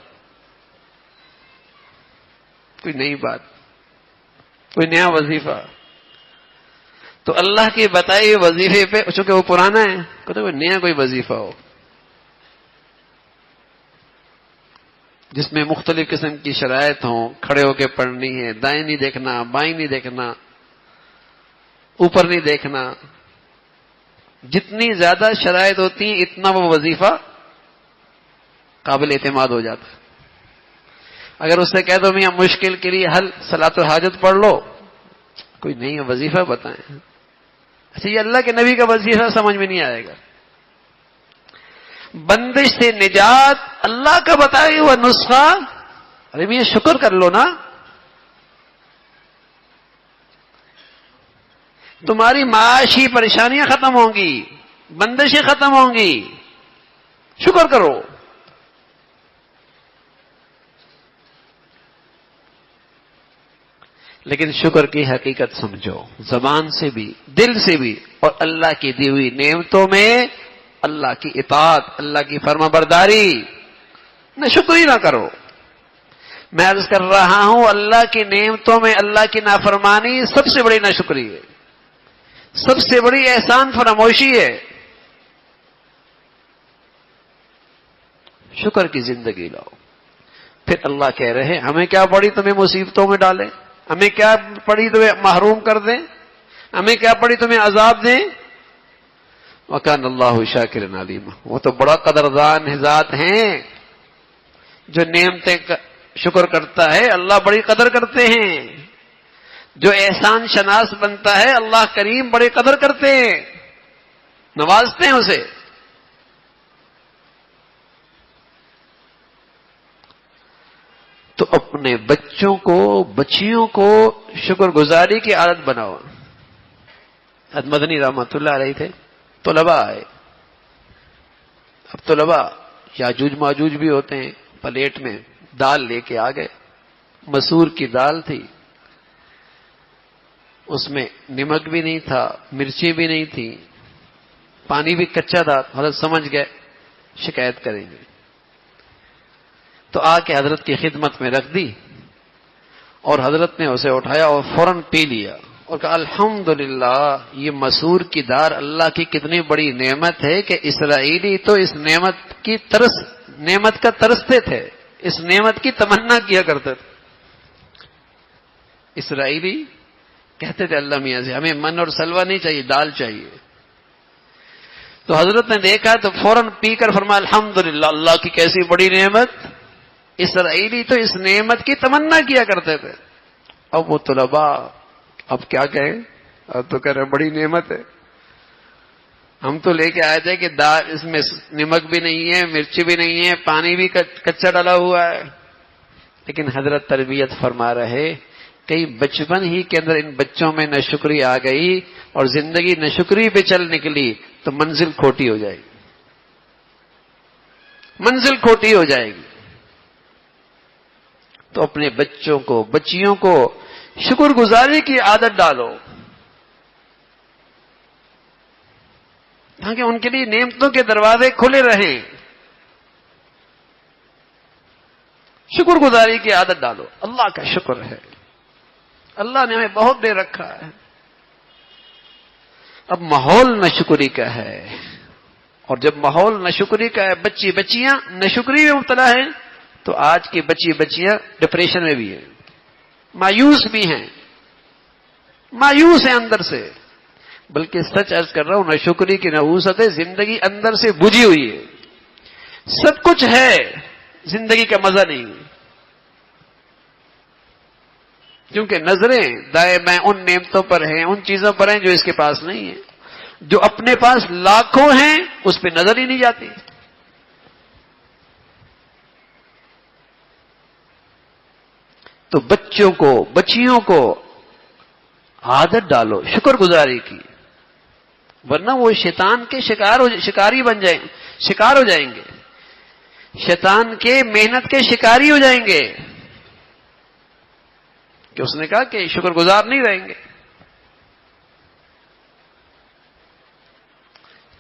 کوئی نئی بات، کوئی نیا وظیفہ۔ تو اللہ کے بتائے ہوئے وظیفے پہ چونکہ وہ پرانا ہے، کہتے کوئی نیا کوئی وظیفہ ہو جس میں مختلف قسم کی شرائط ہوں، کھڑے ہو کے پڑھنی ہے، دائیں نہیں دیکھنا، بائیں نہیں دیکھنا، اوپر نہیں دیکھنا، جتنی زیادہ شرائط ہوتی ہیں اتنا وہ وظیفہ قابل اعتماد ہو جاتا ہے۔ اگر اس سے کہہ دو میاں مشکل کے لیے حل صلاۃ الحاجت پڑھ لو، کوئی نئی وظیفہ بتائیں، اچھا یہ اللہ کے نبی کا وظیفہ سمجھ میں نہیں آئے گا۔ بندش سے نجات اللہ کا بتایا ہوا نسخہ. ارے میاں شکر کر لو نا. تمہاری معاشی پریشانیاں ختم ہوں گی, بندشیں ختم ہوں گی. شکر کرو. لیکن شکر کی حقیقت سمجھو, زبان سے بھی دل سے بھی, اور اللہ کی دی ہوئی نعمتوں میں اللہ کی اطاعت, اللہ کی فرما برداری. نہ شکر نہ کرو. میں عرض کر رہا ہوں اللہ کی نعمتوں میں اللہ کی نافرمانی سب سے بڑی ناشکری ہے, سب سے بڑی احسان فراموشی ہے. شکر کی زندگی لاؤ. پھر اللہ کہہ رہے ہمیں کیا پڑی تمہیں مصیبتوں میں ڈالے, ہمیں کیا پڑی تمہیں محروم کر دیں, ہمیں کیا پڑی تمہیں عذاب دیں. وَكَانَ اللَّهُ شَاكِرًا عَلِيمًا. وہ تو بڑا قدردان ذات ہیں جو نعمتیں شکر کرتا ہے, اللہ بڑی قدر کرتے ہیں. جو احسان شناس بنتا ہے اللہ کریم بڑے قدر کرتے ہیں, نوازتے ہیں اسے. تو اپنے بچوں کو, بچیوں کو شکر گزاری کی عادت بناؤ. حضرت مدنی رحمۃ اللہ علیہ تھے, طلباء آئے. اب طلباء یاجوج ماجوج بھی ہوتے ہیں, پلیٹ میں دال لے کے آ گئے. مسور کی دال تھی, اس میں نمک بھی نہیں تھا, مرچی بھی نہیں تھی, پانی بھی کچا تھا. حضرت سمجھ گئے شکایت کریں گے, تو آ کے حضرت کی خدمت میں رکھ دی, اور حضرت نے اسے اٹھایا اور فوراً پی لیا اور کہا الحمدللہ یہ مسور کی دال اللہ کی کتنی بڑی نعمت ہے کہ اسرائیلی تو اس نعمت کا ترستے تھے, اس نعمت کی تمنا کیا کرتے تھے. اسرائیلی کہتے تھے اللہ میاں سے ہمیں من اور سلوہ نہیں چاہیے, دال چاہیے. تو حضرت نے دیکھا تو فوراً پی کر فرمایا الحمدللہ اللہ کی کیسی بڑی نعمت. اسرائیلی تو اس نعمت کی تمنا کیا کرتے تھے. اب وہ طلباء اب کیا کہیں, اب تو کہہ رہے بڑی نعمت ہے, ہم تو لے کے آئے تھے کہ دال اس میں نمک بھی نہیں ہے, مرچی بھی نہیں ہے, پانی بھی کچا ڈلا ہوا ہے. لیکن حضرت تربیت فرما رہے کئی بچپن ہی کے اندر ان بچوں میں ناشکری آ گئی اور زندگی ناشکری پہ چل نکلی تو منزل کھوٹی ہو جائے گی, منزل کھوٹی ہو جائے گی. تو اپنے بچوں کو, بچیوں کو شکر گزاری کی عادت ڈالو تاکہ ان کے لیے نعمتوں کے دروازے کھلے رہیں. شکر گزاری کی عادت ڈالو. اللہ کا شکر ہے, اللہ نے ہمیں بہت دے رکھا ہے. اب ماحول ناشکری کا ہے, اور جب ماحول ناشکری کا ہے, بچیاں ناشکری میں مبتلا ہیں, تو آج کی بچیاں ڈپریشن میں بھی ہیں, مایوس بھی ہیں, مایوس ہیں اندر سے. بلکہ سچ عرض کر رہا ہوں ناشکری کی نحوست ہے, زندگی اندر سے بجھی ہوئی ہے. سب کچھ ہے, زندگی کا مزہ نہیں, کیونکہ نظریں دائیں بائیں ان نعمتوں پر ہیں, ان چیزوں پر ہیں جو اس کے پاس نہیں ہیں. جو اپنے پاس لاکھوں ہیں اس پہ نظر ہی نہیں جاتی. تو بچوں کو, بچیوں کو عادت ڈالو شکر گزاری کی, ورنہ وہ شیطان کے شکاری بن جائیں, شکار ہو جائیں گے, شیطان کے محنت کے شکاری ہو جائیں گے. کہ اس نے کہا کہ شکر گزار نہیں رہیں گے.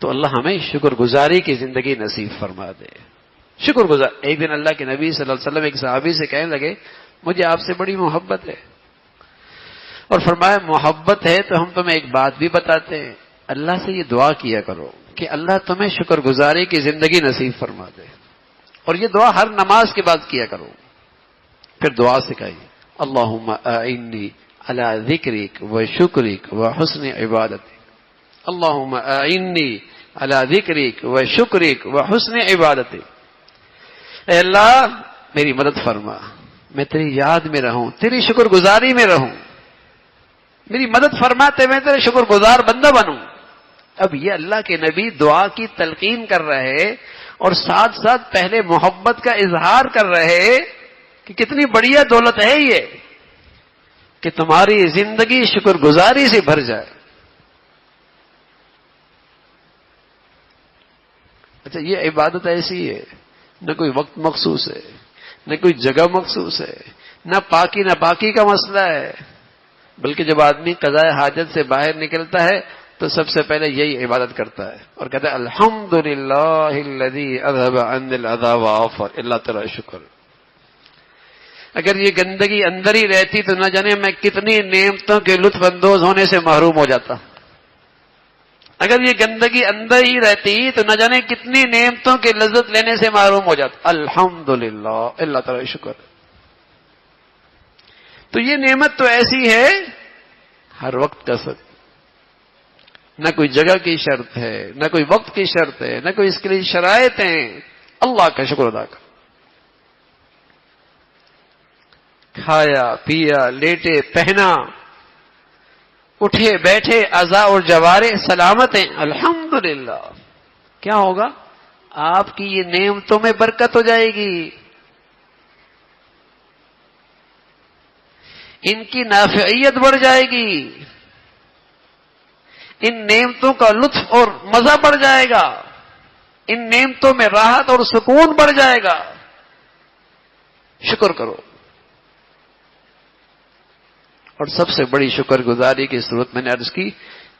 تو اللہ ہمیں شکر گزاری کی زندگی نصیب فرما دے. شکر گزار. ایک دن اللہ کے نبی صلی اللہ علیہ وسلم ایک صحابی سے کہنے لگے مجھے آپ سے بڑی محبت ہے, اور فرمایا محبت ہے تو ہم تمہیں ایک بات بھی بتاتے ہیں, اللہ سے یہ دعا کیا کرو کہ اللہ تمہیں شکر گزاری کی زندگی نصیب فرما دے. اور یہ دعا ہر نماز کے بعد کیا کرو. پھر دعا سکھائی اللہم اعنی علی ذکرک و شکرک و حسن عبادتک. اللہم اعنی علی ذکرک و شکرک و حسن عبادتک. اے اللہ میری مدد فرما, میں تیری یاد میں رہوں, تیری شکر گزاری میں رہوں. میری مدد فرماتے میں تیرے شکر گزار بندہ بنوں. اب یہ اللہ کے نبی دعا کی تلقین کر رہے اور ساتھ ساتھ پہلے محبت کا اظہار کر رہے کہ کتنی بڑھیا دولت ہے یہ کہ تمہاری زندگی شکر گزاری سے بھر جائے. اچھا یہ عبادت ایسی ہے، نہ کوئی وقت مخصوص ہے، نہ کوئی جگہ مخصوص ہے، نہ پاکی نہ باقی کا مسئلہ ہے، بلکہ جب آدمی قضاء حاجت سے باہر نکلتا ہے تو سب سے پہلے یہی عبادت کرتا ہے اور کہتا ہے الحمدللہ الذی اذهب عني الاذى وعافى. اللہ تعالی شکر. اگر یہ گندگی اندر ہی رہتی تو نہ جانے میں کتنی نعمتوں کے لطف اندوز ہونے سے محروم ہو جاتا. اگر یہ گندگی اندر ہی رہتی تو نہ جانے کتنی نعمتوں کی لذت لینے سے محروم ہو جاتا. الحمدللہ اللہ تعالی شکر. تو یہ نعمت تو ایسی ہے ہر وقت کا سب، نہ کوئی جگہ کی شرط ہے، نہ کوئی وقت کی شرط ہے، نہ کوئی اس کے لیے شرائط ہیں. اللہ کا شکر ادا کر. کھایا پیا لیٹے پہنا اٹھے بیٹھے اعضاء اور جوارے سلامت ہیں الحمدللہ. کیا ہوگا؟ آپ کی یہ نعمتوں میں برکت ہو جائے گی، ان کی نافعیت بڑھ جائے گی، ان نعمتوں کا لطف اور مزہ بڑھ جائے گا، ان نعمتوں میں راحت اور سکون بڑھ جائے گا. شکر کرو. اور سب سے بڑی شکر گزاری کی صورت میں نے عرض کی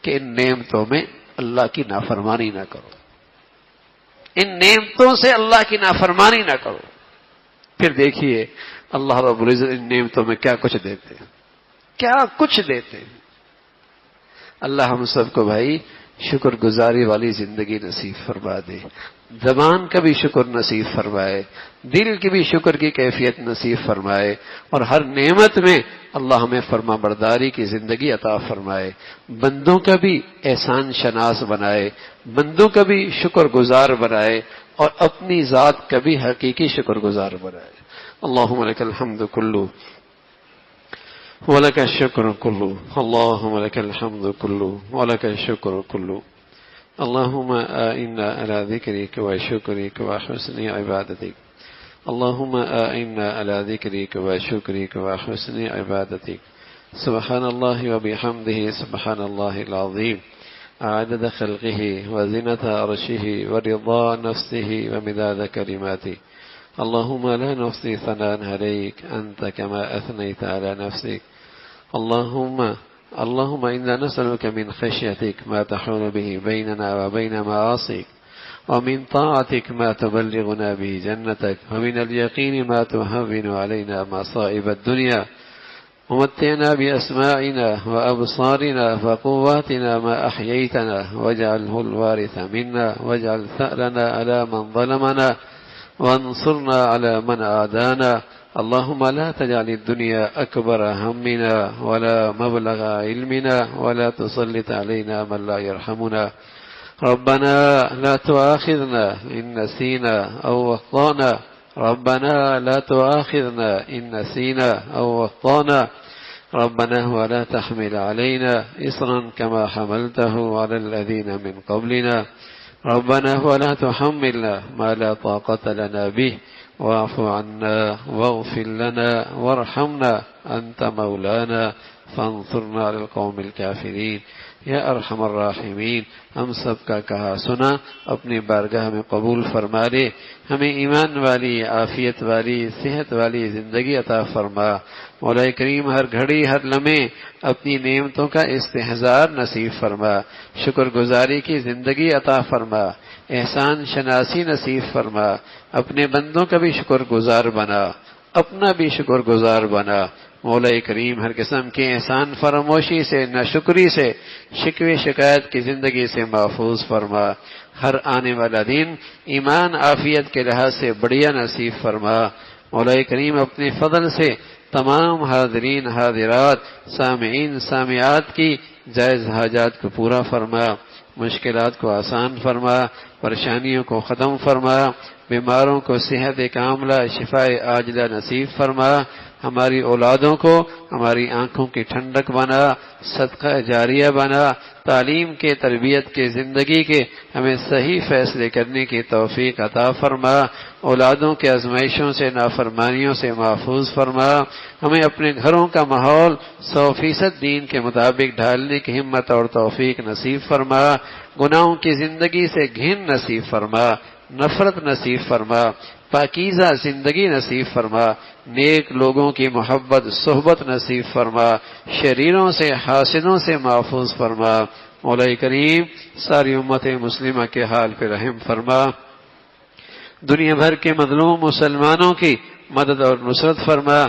کہ ان نعمتوں میں اللہ کی نافرمانی نہ کرو، ان نعمتوں سے اللہ کی نافرمانی نہ کرو. پھر دیکھیے اللہ رب العزت ان نعمتوں میں کیا کچھ دیتے ہیں، کیا کچھ دیتے ہیں. اللہ ہم سب کو بھائی شکر گزاری والی زندگی نصیب فرما دے، زبان کا بھی شکر نصیب فرمائے، دل کی بھی شکر کی کیفیت نصیب فرمائے، اور ہر نعمت میں اللہ ہمیں فرما برداری کی زندگی عطا فرمائے. بندوں کا بھی احسان شناس بنائے، بندوں کا بھی شکر گزار بنائے، اور اپنی ذات کا بھی حقیقی شکر گزار بنائے. اللہم لک الحمد کلو وَلَكَ الشُّكْرُ كُلُّهُ اللهم لك الحمد كله ولك الشكر كله. اللهم إنا على ذكرك وشكرك وحسن عبادتك. اللهم إنا على ذكرك وشكرك وحسن عبادتك. سبحان الله وبحمده سبحان الله العظيم عدد خلقه وزنة عرشه ورضا نفسه ومداد كلماته. اللهم لا نحصي ثناء عليك أنت كما أثنيت على نفسك. اللهم إنا نسألك من خشيتك ما تحول به بيننا وبين معاصيك، ومن طاعتك ما تبلغنا به جنتك، ومن اليقين ما تهون علينا مصائب الدنيا. ومتعنا بأسماعنا وأبصارنا وقواتنا ما أحييتنا، واجعله الوارث منا، واجعل ثأرنا على من ظلمنا، وانصرنا على من عادانا. اللهم لا تجعل الدنيا أكبر همنا ولا مبلغ علمنا، ولا تسلط علينا من لا يرحمنا. ربنا لا تؤاخذنا إن نسينا أو أخطأنا. ربنا لا تؤاخذنا إن نسينا أو أخطأنا. ربنا ولا تحمل علينا إصرا كما حملته على الذين من قبلنا. ربنا ولا تحملنا ما لا طاقة لنا به. واعف عنا واغفر لنا وارحمنا أنت مولانا فانصرنا على القوم الكافرين. یا ارحم الراحمین، ہم سب کا کہا سنا اپنی بارگاہ میں قبول فرما لے. ہمیں ایمان والی، عافیت والی، صحت والی زندگی عطا فرما. مولا کریم ہر گھڑی ہر لمحے اپنی نعمتوں کا استحضار نصیب فرما. شکر گزاری کی زندگی عطا فرما. احسان شناسی نصیب فرما. اپنے بندوں کا بھی شکر گزار بنا، اپنا بھی شکر گزار بنا. مولا کریم ہر قسم کے احسان فراموشی سے، ناشکری سے، شکوے شکایت کی زندگی سے محفوظ فرما. ہر آنے والا دن ایمان عافیت کے لحاظ سے بڑھیا نصیب فرما. مولا کریم اپنے فضل سے تمام حاضرین حاضرات، سامعین سامعات کی جائز حاجات کو پورا فرما، مشکلات کو آسان فرما. پریشانیوں کو ختم فرما، بیماروں کو صحت کاملہ شفاء عاجلہ نصیب فرما، ہماری اولادوں کو ہماری آنکھوں کی ٹھنڈک بنا، صدقہ جاریہ بنا، تعلیم کے تربیت کے زندگی کے ہمیں صحیح فیصلے کرنے کی توفیق عطا فرما، اولادوں کے آزمائشوں سے نافرمانیوں سے محفوظ فرما، ہمیں اپنے گھروں کا ماحول 100% دین کے مطابق ڈھالنے کی ہمت اور توفیق نصیب فرما، گناہوں کی زندگی سے گھن نصیب فرما، نفرت نصیب فرما، پاکیزہ زندگی نصیب فرما، نیک لوگوں کی محبت صحبت نصیب فرما، شریروں سے حاسدوں سے محفوظ فرما۔ مولا کریم ساری امت مسلمہ کے حال پہ رحم فرما، دنیا بھر کے مظلوم مسلمانوں کی مدد اور نصرت فرما،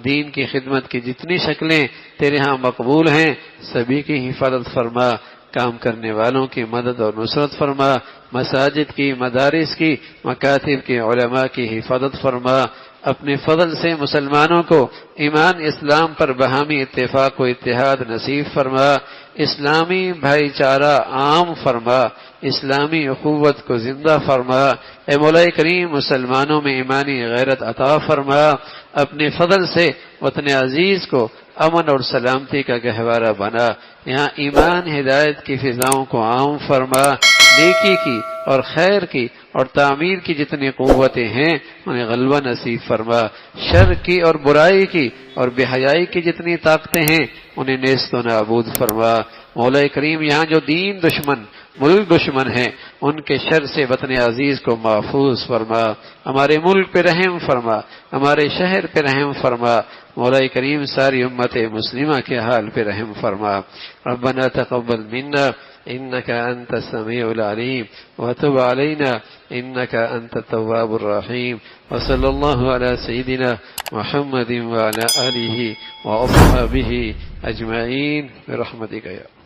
دین کی خدمت کی جتنی شکلیں تیرے ہاں مقبول ہیں سبھی کی حفاظت فرما، کام کرنے والوں کی مدد اور نصرت فرما، مساجد کی، مدارس کی، مکاتب کی، علماء کی حفاظت فرما، اپنے فضل سے مسلمانوں کو ایمان اسلام پر باہمی اتفاق و اتحاد نصیب فرما، اسلامی بھائی چارہ عام فرما، اسلامی اخوت کو زندہ فرما، اے مولا کریم مسلمانوں میں ایمانی غیرت عطا فرما، اپنے فضل سے وطن عزیز کو امن اور سلامتی کا گہوارہ بنا، یہاں ایمان ہدایت کی فضاؤں کو عام فرما، نیکی کی اور خیر کی اور تعمیر کی جتنی قوتیں ہیں انہیں غلبہ نصیب فرما، شر کی اور برائی کی اور بے حیائی کی جتنی طاقتیں ہیں انہیں نیست و نابود فرما۔ مولا کریم یہاں جو دین دشمن ملک دشمن ہیں ان کے شر سے وطن عزیز کو محفوظ فرما، ہمارے ملک پہ رحم فرما، ہمارے شہر پہ رحم فرما، مولا کریم ساری امت مسلمہ کے حال پہ رحم فرما۔ ربنا تقبل منا انك انت السميع العليم وتب علينا انك انت التواب الرحيم، وصلى الله على سيدنا محمد وعلى آله وأصحابه أجمعين برحمتك يا